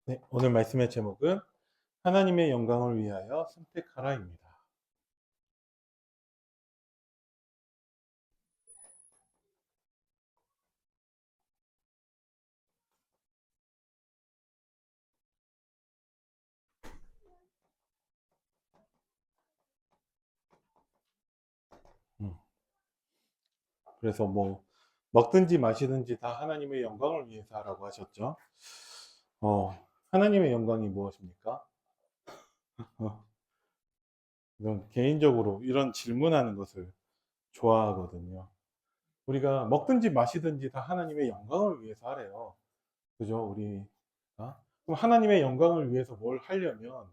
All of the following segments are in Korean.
네, 오늘 말씀의 제목은 하나님의 영광을 위하여 선택하라입니다. 음, 그래서 먹든지 마시든지 다 하나님의 영광을 위해서 하라고 하셨죠. 하나님의 영광이 무엇입니까? 어, 저는 개인적으로 이런 질문하는 것을 좋아하거든요. 우리가 먹든지 마시든지 다 하나님의 영광을 위해서 하래요. 그죠? 그럼 하나님의 영광을 위해서 뭘 하려면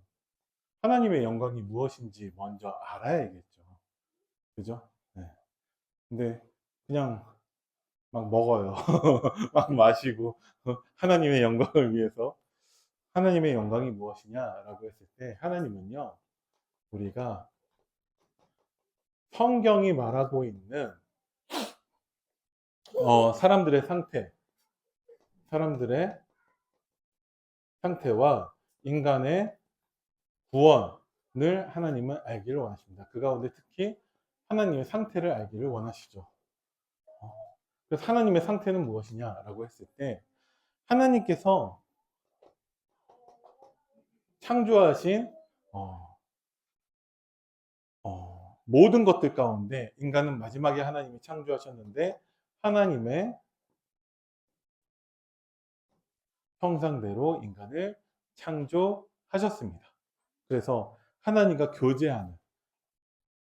하나님의 영광이 무엇인지 먼저 알아야겠죠. 그죠? 네. 근데 그냥 막 먹어요. 막 마시고 하나님의 영광을 위해서. 하나님의 영광이 무엇이냐라고 했을 때 하나님은요, 우리가 성경이 말하고 있는 사람들의 사람들의 상태와 인간의 구원을 하나님은 알기를 원하십니다. 그 가운데 특히 하나님의 상태를 알기를 원하시죠. 어, 그래서 하나님의 상태는 무엇이냐라고 했을 때 하나님께서 창조하신 어, 모든 것들 가운데 인간은 마지막에 하나님이 창조하셨는데 하나님의 형상대로 인간을 창조하셨습니다. 그래서 하나님과 교제하는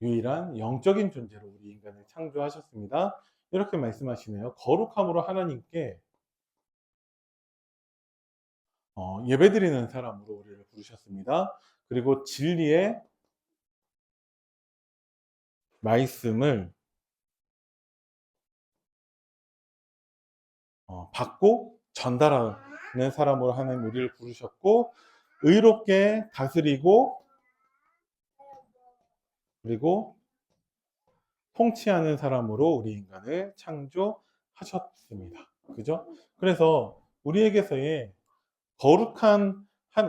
유일한 영적인 존재로 우리 인간을 창조하셨습니다. 이렇게 말씀하시네요. 거룩함으로 하나님께 예배드리는 사람으로 우리를 부르셨습니다. 그리고 진리의 말씀을 받고 전달하는 사람으로 하나님 우리를 부르셨고, 의롭게 다스리고 그리고 통치하는 사람으로 우리 인간을 창조하셨습니다. 그죠? 그래서 우리에게서의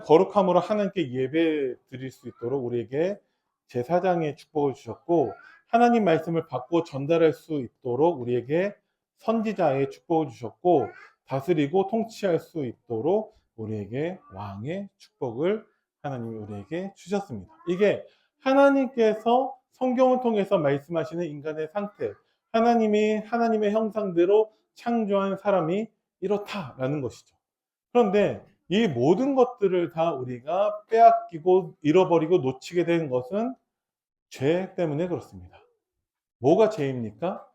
거룩함으로 하나님께 예배 드릴 수 있도록 우리에게 제사장의 축복을 주셨고, 하나님 말씀을 받고 전달할 수 있도록 우리에게 선지자의 축복을 주셨고, 다스리고 통치할 수 있도록 우리에게 왕의 축복을 하나님이 우리에게 주셨습니다. 이게 하나님께서 성경을 통해서 말씀하시는 인간의 상태, 하나님이 하나님의 형상대로 창조한 사람이 이렇다라는 것이죠. 그런데 이 모든 것들을 다 우리가 빼앗기고 잃어버리고 놓치게 된 것은 죄 때문에 그렇습니다. 뭐가 죄입니까?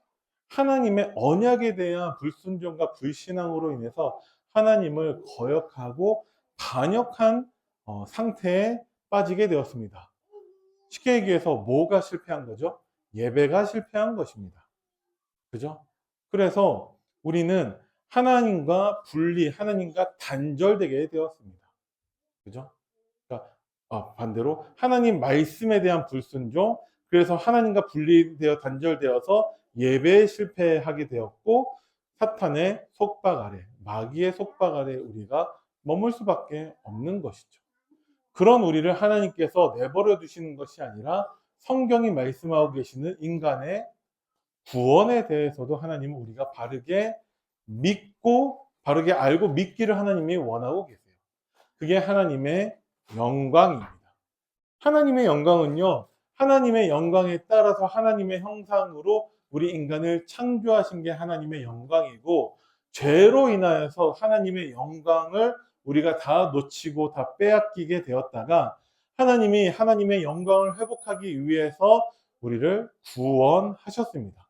하나님의 언약에 대한 불순종과 불신앙으로 인해서 하나님을 거역하고 반역한 상태에 빠지게 되었습니다. 쉽게 얘기해서 뭐가 실패한 거죠? 예배가 실패한 것입니다. 그죠? 그래서 우리는 하나님과 단절되게 되었습니다. 그죠? 그러니까 반대로 하나님 말씀에 대한 불순종, 그래서 하나님과 분리되어 단절되어서 예배에 실패하게 되었고, 사탄의 속박 아래, 마귀의 속박 아래 우리가 머물 수밖에 없는 것이죠. 그런 우리를 하나님께서 내버려 두시는 것이 아니라 성경이 말씀하고 계시는 인간의 구원에 대해서도 하나님은 우리가 바르게 믿고 바르게 알고 믿기를 하나님이 원하고 계세요. 그게 하나님의 영광입니다. 하나님의 영광은요, 하나님의 영광에 따라서 하나님의 형상으로 우리 인간을 창조하신 게 하나님의 영광이고, 죄로 인하여서 하나님의 영광을 우리가 다 놓치고 다 빼앗기게 되었다가 하나님이 하나님의 영광을 회복하기 위해서 우리를 구원하셨습니다.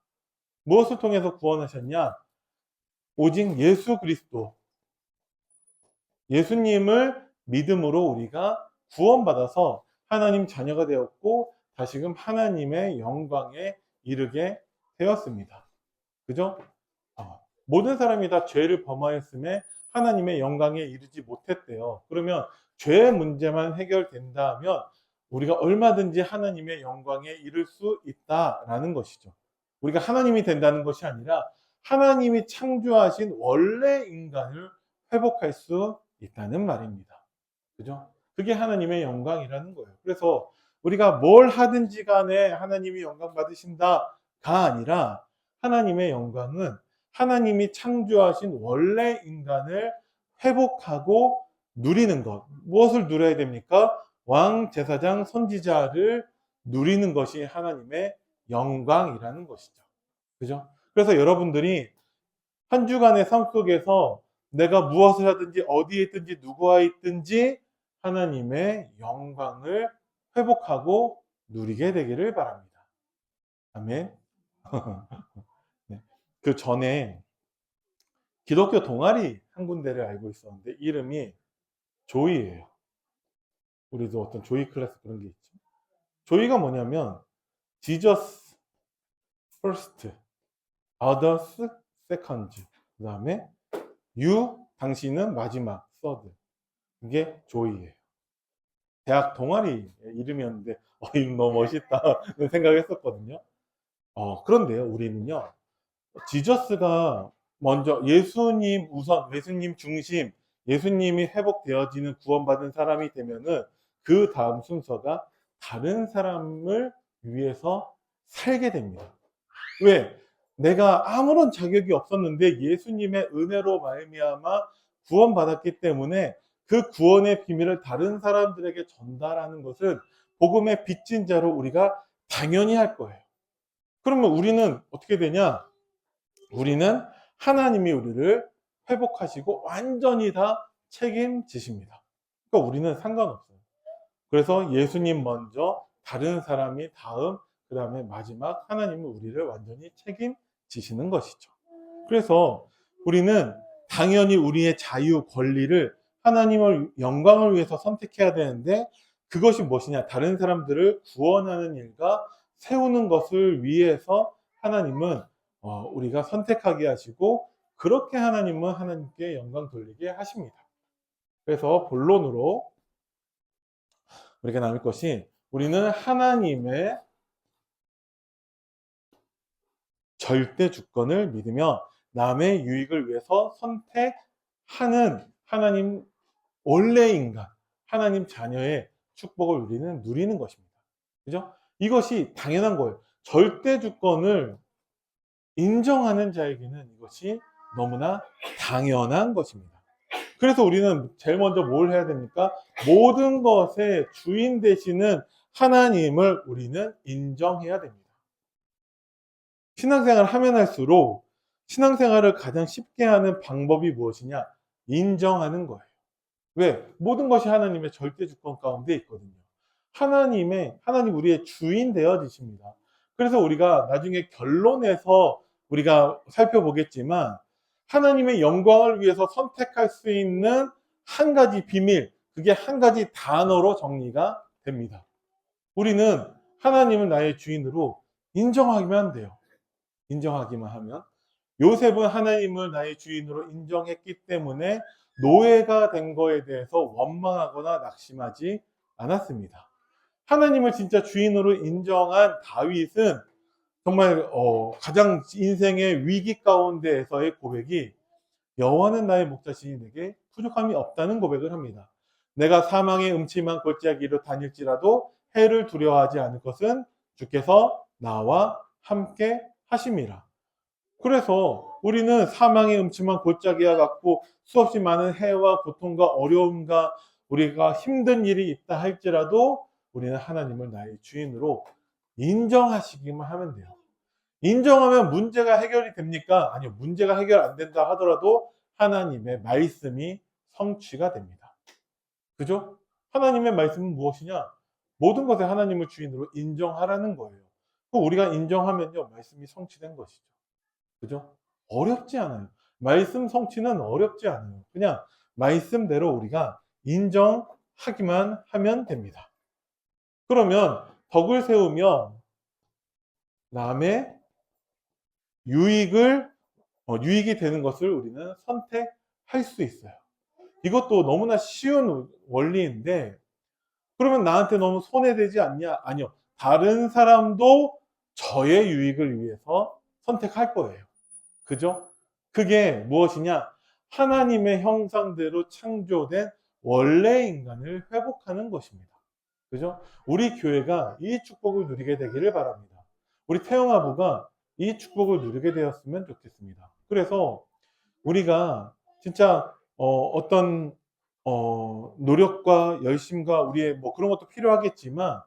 무엇을 통해서 구원하셨냐? 오직 예수 그리스도, 예수님을 믿음으로 우리가 구원받아서 하나님 자녀가 되었고 다시금 하나님의 영광에 이르게 되었습니다. 그죠? 모든 사람이 다 죄를 범하였음에 하나님의 영광에 이르지 못했대요. 그러면 죄의 문제만 해결된다면 우리가 얼마든지 하나님의 영광에 이를 수 있다라는 것이죠. 우리가 하나님이 된다는 것이 아니라 하나님이 창조하신 원래 인간을 회복할 수 있다는 말입니다. 그죠? 그게 하나님의 영광이라는 거예요. 그래서 우리가 뭘 하든지 간에 하나님이 영광 받으신다가 아니라 하나님의 영광은 하나님이 창조하신 원래 인간을 회복하고 누리는 것. 무엇을 누려야 됩니까? 왕, 제사장, 선지자를 누리는 것이 하나님의 영광이라는 것이죠. 그죠? 그래서 여러분들이 한 주간의 삶 속에서 내가 무엇을 하든지 어디에 있든지 누구와 있든지 하나님의 영광을 회복하고 누리게 되기를 바랍니다. 아멘. 네. 그 전에 기독교 동아리 한 군데를 알고 있었는데 이름이 조이예요. 우리도 어떤 조이 클래스 그런 게 있죠. 조이가 뭐냐면 Jesus first, others second, 그 다음에 you, 당신은 마지막, third. 이게 조이예요. 대학 동아리 이름이었는데 이름 너무 멋있다 생각을 했었거든요. 그런데요, 우리는요, 지저스가 먼저 예수님 우선, 예수님 중심, 예수님이 회복되어지는 구원받은 사람이 되면은 그 다음 순서가 다른 사람을 위해서 살게 됩니다. 왜? 내가 아무런 자격이 없었는데 예수님의 은혜로 말미암아 구원받았기 때문에 그 구원의 비밀을 다른 사람들에게 전달하는 것은 복음의 빚진 자로 우리가 당연히 할 거예요. 그러면 우리는 어떻게 되냐? 우리는 하나님이 우리를 회복하시고 완전히 다 책임지십니다. 그러니까 우리는 상관없어요. 그래서 예수님 먼저, 다른 사람이 다음, 그 다음에 마지막 하나님은 우리를 완전히 책임지시는 것이죠. 그래서 우리는 당연히 우리의 자유, 권리를 하나님을 영광을 위해서 선택해야 되는데 그것이 무엇이냐? 다른 사람들을 구원하는 일과 세우는 것을 위해서 하나님은 우리가 선택하게 하시고 그렇게 하나님은 하나님께 영광 돌리게 하십니다. 그래서 본론으로 우리가 나눌 것이 우리는 하나님의 절대 주권을 믿으며 남의 유익을 위해서 선택하는 하나님 원래 인간, 하나님 자녀의 축복을 우리는 누리는 것입니다. 그죠? 이것이 당연한 거예요. 절대 주권을 인정하는 자에게는 이것이 너무나 당연한 것입니다. 그래서 우리는 제일 먼저 뭘 해야 됩니까? 모든 것의 주인 되시는 하나님을 우리는 인정해야 됩니다. 신앙생활을 하면 할수록 신앙생활을 가장 쉽게 하는 방법이 무엇이냐? 인정하는 거예요. 왜? 모든 것이 하나님의 절대 주권 가운데 있거든요. 하나님 우리의 주인 되어지십니다. 그래서 우리가 나중에 결론에서 우리가 살펴보겠지만 하나님의 영광을 위해서 선택할 수 있는 한 가지 비밀, 그게 한 가지 단어로 정리가 됩니다. 우리는 하나님을 나의 주인으로 인정하기만 돼요. 인정하기만 하면. 요셉은 하나님을 나의 주인으로 인정했기 때문에 노예가 된 거에 대해서 원망하거나 낙심하지 않았습니다. 하나님을 진짜 주인으로 인정한 다윗은 정말 가장 인생의 위기 가운데에서의 고백이 여호와는 나의 목자시니 내게 부족함이 없다는 고백을 합니다. 내가 사망의 음침한 골짜기로 다닐지라도 해를 두려워하지 않을 것은 주께서 나와 함께 하심이라. 그래서 우리는 사망의 음침한 골짜기와 같고 수없이 많은 해와 고통과 어려움과 우리가 힘든 일이 있다 할지라도 우리는 하나님을 나의 주인으로 인정하시기만 하면 돼요. 인정하면 문제가 해결이 됩니까? 아니요. 문제가 해결 안 된다 하더라도 하나님의 말씀이 성취가 됩니다. 그죠? 하나님의 말씀은 무엇이냐? 모든 것에 하나님을 주인으로 인정하라는 거예요. 우리가 인정하면요. 말씀이 성취된 것이죠. 그죠? 어렵지 않아요. 말씀 성취는 어렵지 않아요. 그냥 말씀대로 우리가 인정하기만 하면 됩니다. 그러면 덕을 세우며 남의 유익이 되는 것을 우리는 선택할 수 있어요. 이것도 너무나 쉬운 원리인데 그러면 나한테 너무 손해되지 않냐? 아니요. 다른 사람도 저의 유익을 위해서 선택할 거예요. 그죠? 그게 무엇이냐? 하나님의 형상대로 창조된 원래 인간을 회복하는 것입니다. 그죠? 우리 교회가 이 축복을 누리게 되기를 바랍니다. 우리 태영아부가 이 축복을 누리게 되었으면 좋겠습니다. 그래서 우리가 진짜 어떤 노력과 열심과 우리의 뭐 그런 것도 필요하겠지만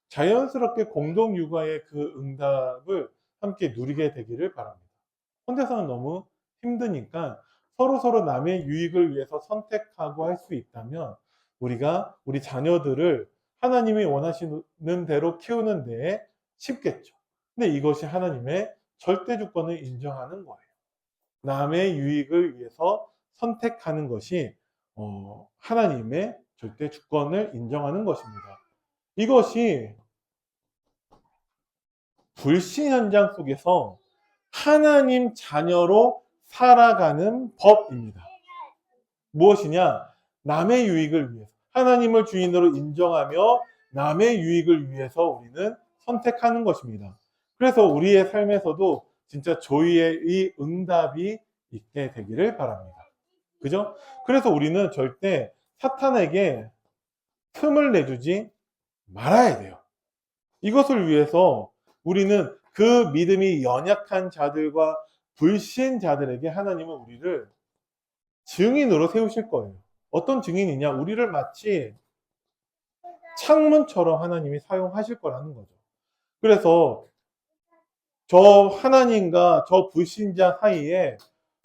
자연스럽게 공동 육아의 그 응답을 함께 누리게 되기를 바랍니다. 혼자서는 너무 힘드니까 서로 남의 유익을 위해서 선택하고 할 수 있다면 우리가 우리 자녀들을 하나님이 원하시는 대로 키우는 데에 쉽겠죠. 근데 이것이 하나님의 절대 주권을 인정하는 거예요. 남의 유익을 위해서 선택하는 것이 하나님의 절대 주권을 인정하는 것입니다. 이것이 불신 현장 속에서 하나님 자녀로 살아가는 법입니다. 무엇이냐? 남의 유익을 위해서 하나님을 주인으로 인정하며 남의 유익을 위해서 우리는 선택하는 것입니다. 그래서 우리의 삶에서도 진짜 조의의 이 응답이 있게 되기를 바랍니다. 그죠? 그래서 우리는 절대 사탄에게 틈을 내주지 말아야 돼요. 이것을 위해서 우리는 그 믿음이 연약한 자들과 불신자들에게 하나님은 우리를 증인으로 세우실 거예요. 어떤 증인이냐? 우리를 마치 창문처럼 하나님이 사용하실 거라는 거죠. 그래서 저 하나님과 저 불신자 사이에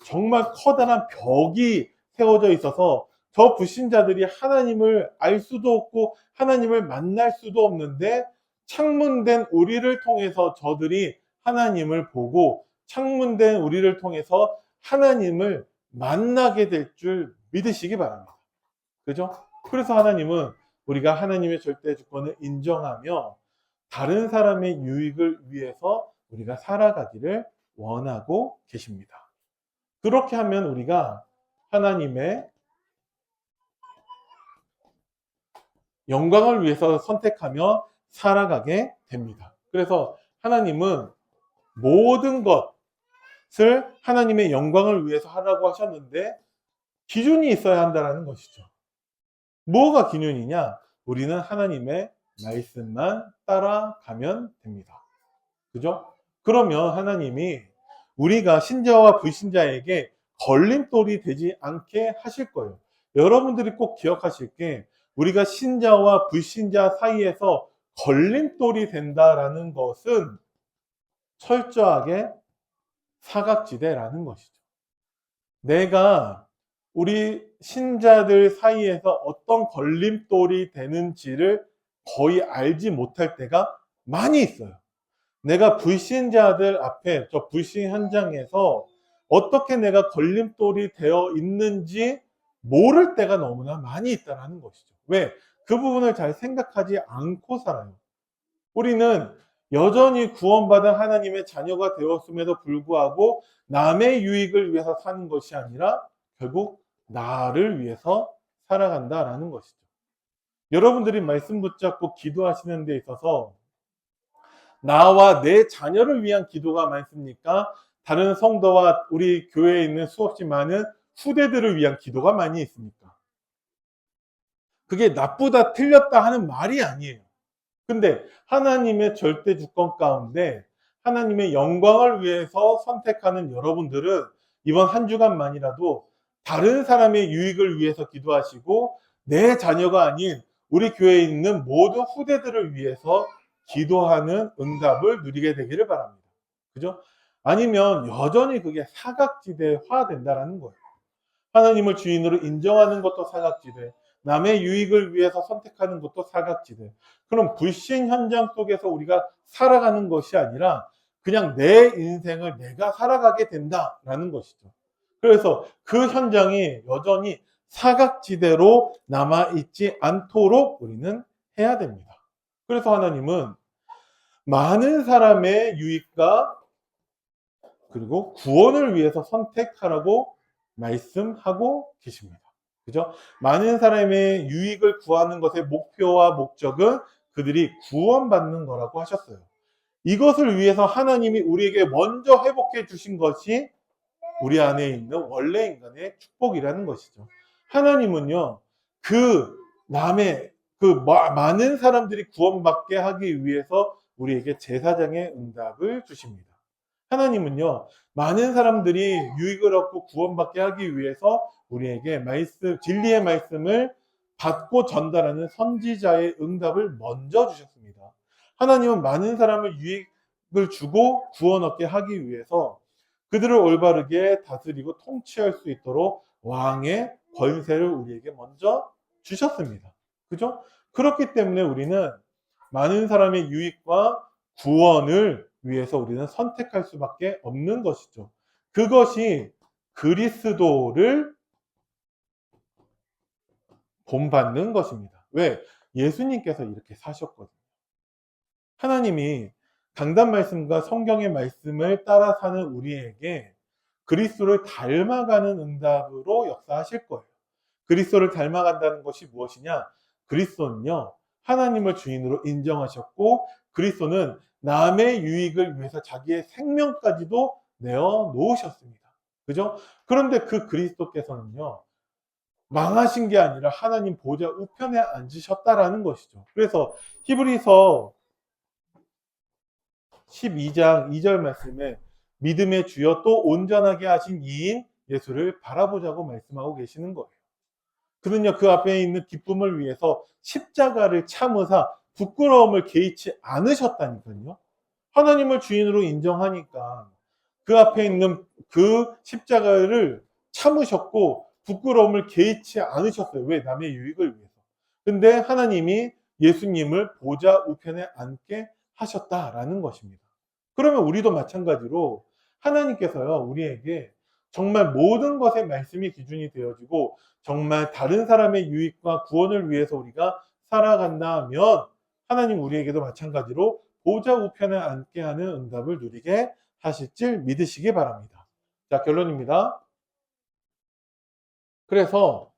정말 커다란 벽이 세워져 있어서 저 불신자들이 하나님을 알 수도 없고 하나님을 만날 수도 없는데 창문된 우리를 통해서 저들이 하나님을 보고 창문된 우리를 통해서 하나님을 만나게 될 줄 믿으시기 바랍니다. 그죠? 그래서 하나님은 우리가 하나님의 절대 주권을 인정하며 다른 사람의 유익을 위해서 우리가 살아가기를 원하고 계십니다. 그렇게 하면 우리가 하나님의 영광을 위해서 선택하며 살아가게 됩니다. 그래서 하나님은 모든 것을 하나님의 영광을 위해서 하라고 하셨는데 기준이 있어야 한다는 것이죠. 뭐가 기준이냐? 우리는 하나님의 말씀만 따라가면 됩니다. 그죠? 그러면 하나님이 우리가 신자와 불신자에게 걸림돌이 되지 않게 하실 거예요. 여러분들이 꼭 기억하실 게 우리가 신자와 불신자 사이에서 걸림돌이 된다라는 것은 철저하게 사각지대라는 것이죠. 내가 우리 신자들 사이에서 어떤 걸림돌이 되는지를 거의 알지 못할 때가 많이 있어요. 내가 불신자들 앞에 저 불신 현장에서 어떻게 내가 걸림돌이 되어 있는지 모를 때가 너무나 많이 있다는 것이죠. 왜? 그 부분을 잘 생각하지 않고 살아요. 우리는 여전히 구원받은 하나님의 자녀가 되었음에도 불구하고 남의 유익을 위해서 사는 것이 아니라 결국 나를 위해서 살아간다라는 것이죠. 여러분들이 말씀 붙잡고 기도하시는 데 있어서 나와 내 자녀를 위한 기도가 많습니까? 다른 성도와 우리 교회에 있는 수없이 많은 후대들을 위한 기도가 많이 있습니까? 그게 나쁘다 틀렸다 하는 말이 아니에요. 근데 하나님의 절대 주권 가운데 하나님의 영광을 위해서 선택하는 여러분들은 이번 한 주간만이라도 다른 사람의 유익을 위해서 기도하시고 내 자녀가 아닌 우리 교회에 있는 모든 후대들을 위해서 기도하는 응답을 누리게 되기를 바랍니다. 그죠? 아니면 여전히 그게 사각지대화 된다는 거예요. 하나님을 주인으로 인정하는 것도 사각지대, 남의 유익을 위해서 선택하는 것도 사각지대. 그럼 불신 현장 속에서 우리가 살아가는 것이 아니라 그냥 내 인생을 내가 살아가게 된다라는 것이죠. 그래서 그 현장이 여전히 사각지대로 남아있지 않도록 우리는 해야 됩니다. 그래서 하나님은 많은 사람의 유익과 그리고 구원을 위해서 선택하라고 말씀하고 계십니다. 그죠? 많은 사람의 유익을 구하는 것의 목표와 목적은 그들이 구원받는 거라고 하셨어요. 이것을 위해서 하나님이 우리에게 먼저 회복해 주신 것이 우리 안에 있는 원래 인간의 축복이라는 것이죠. 하나님은요, 많은 사람들이 구원받게 하기 위해서 우리에게 제사장의 응답을 주십니다. 하나님은요, 많은 사람들이 유익을 얻고 구원받게 하기 위해서 우리에게 진리의 말씀을 받고 전달하는 선지자의 응답을 먼저 주셨습니다. 하나님은 많은 사람을 유익을 주고 구원 얻게 하기 위해서 그들을 올바르게 다스리고 통치할 수 있도록 왕의 권세를 우리에게 먼저 주셨습니다. 그죠? 그렇기 때문에 우리는 많은 사람의 유익과 구원을 위해서 우리는 선택할 수밖에 없는 것이죠. 그것이 그리스도를 본받는 것입니다. 왜? 예수님께서 이렇게 사셨거든요. 하나님이 강단 말씀과 성경의 말씀을 따라 사는 우리에게 그리스도를 닮아가는 응답으로 역사하실 거예요. 그리스도를 닮아간다는 것이 무엇이냐? 그리스도는요, 하나님을 주인으로 인정하셨고, 그리스도는 남의 유익을 위해서 자기의 생명까지도 내어 놓으셨습니다. 그죠? 그런데 그 그리스도께서는요, 망하신 게 아니라 하나님 보좌 우편에 앉으셨다라는 것이죠. 그래서 히브리서 12장 2절 말씀에 믿음의 주여 또 온전하게 하신 이인 예수를 바라보자고 말씀하고 계시는 거예요. 그는요, 그 앞에 있는 기쁨을 위해서 십자가를 참으사 부끄러움을 개의치 않으셨다니까요. 하나님을 주인으로 인정하니까 그 앞에 있는 그 십자가를 참으셨고 부끄러움을 개의치 않으셨어요. 왜? 남의 유익을 위해서. 근데 하나님이 예수님을 보좌 우편에 앉게 하셨다라는 것입니다. 그러면 우리도 마찬가지로 하나님께서요, 우리에게 정말 모든 것의 말씀이 기준이 되어지고 정말 다른 사람의 유익과 구원을 위해서 우리가 살아간다면 하나님 우리에게도 마찬가지로 보좌 우편에 앉게 하는 응답을 누리게 하실 줄 믿으시기 바랍니다. 자, 결론입니다. 그래서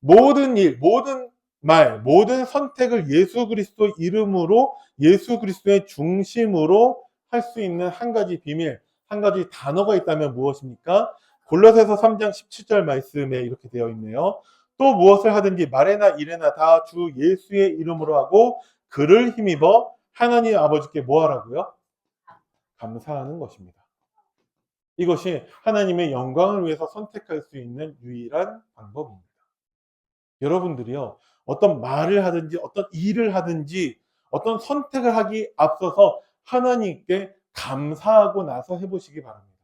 모든 일, 모든 말, 모든 선택을 예수 그리스도 이름으로 예수 그리스도의 중심으로 할 수 있는 한 가지 비밀, 한 가지 단어가 있다면 무엇입니까? 골로새서 3장 17절 말씀에 이렇게 되어 있네요. 또 무엇을 하든지 말에나 일에나 다 주 예수의 이름으로 하고 그를 힘입어 하나님 아버지께 뭐 하라고요? 감사하는 것입니다. 이것이 하나님의 영광을 위해서 선택할 수 있는 유일한 방법입니다. 여러분들이요, 어떤 말을 하든지 어떤 일을 하든지 어떤 선택을 하기 앞서서 하나님께 감사하고 나서 해보시기 바랍니다.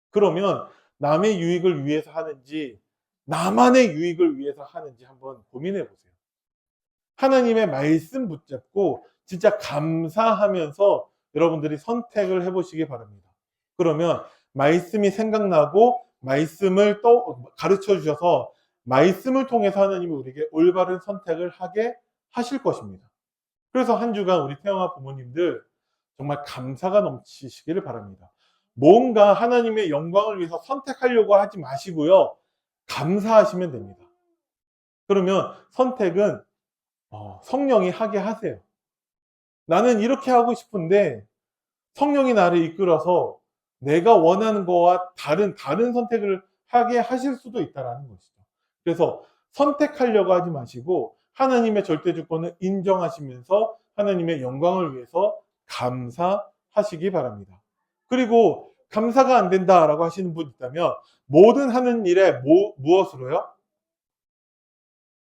그러면 남의 유익을 위해서 하는지 나만의 유익을 위해서 하는지 한번 고민해 보세요. 하나님의 말씀 붙잡고 진짜 감사하면서 여러분들이 선택을 해보시기 바랍니다. 그러면 말씀이 생각나고 말씀을 또 가르쳐 주셔서 말씀을 통해서 하나님이 우리에게 올바른 선택을 하게 하실 것입니다. 그래서 한 주간 우리 태영아 부모님들 정말 감사가 넘치시기를 바랍니다. 뭔가 하나님의 영광을 위해서 선택하려고 하지 마시고요. 감사하시면 됩니다. 그러면 선택은 성령이 하게 하세요. 나는 이렇게 하고 싶은데 성령이 나를 이끌어서 내가 원하는 거와 다른 선택을 하게 하실 수도 있다는 것이죠. 그래서 선택하려고 하지 마시고 하나님의 절대 주권을 인정하시면서 하나님의 영광을 위해서 감사하시기 바랍니다. 그리고 감사가 안 된다라고 하시는 분 있다면 모든 하는 일에 무엇으로요?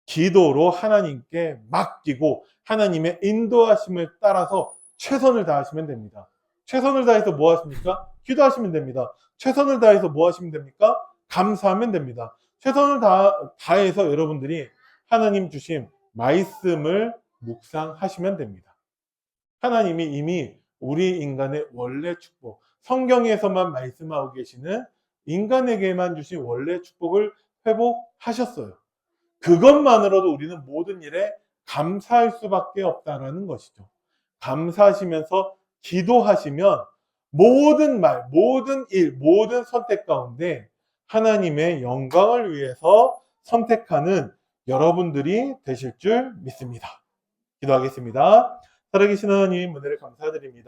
기도로 하나님께 맡기고 하나님의 인도하심을 따라서 최선을 다하시면 됩니다. 최선을 다해서 뭐 하십니까? 기도하시면 됩니다. 최선을 다해서 뭐 하시면 됩니까? 감사하면 됩니다. 최선을 다해서 여러분들이 하나님 주신 말씀을 묵상하시면 됩니다. 하나님이 이미 우리 인간의 원래 축복, 성경에서만 말씀하고 계시는 인간에게만 주신 원래 축복을 회복하셨어요. 그것만으로도 우리는 모든 일에 감사할 수밖에 없다는 것이죠. 감사하시면서 기도하시면 모든 말, 모든 일, 모든 선택 가운데 하나님의 영광을 위해서 선택하는 여러분들이 되실 줄 믿습니다. 기도하겠습니다. 살아계신 하나님, 은혜를 감사드립니다.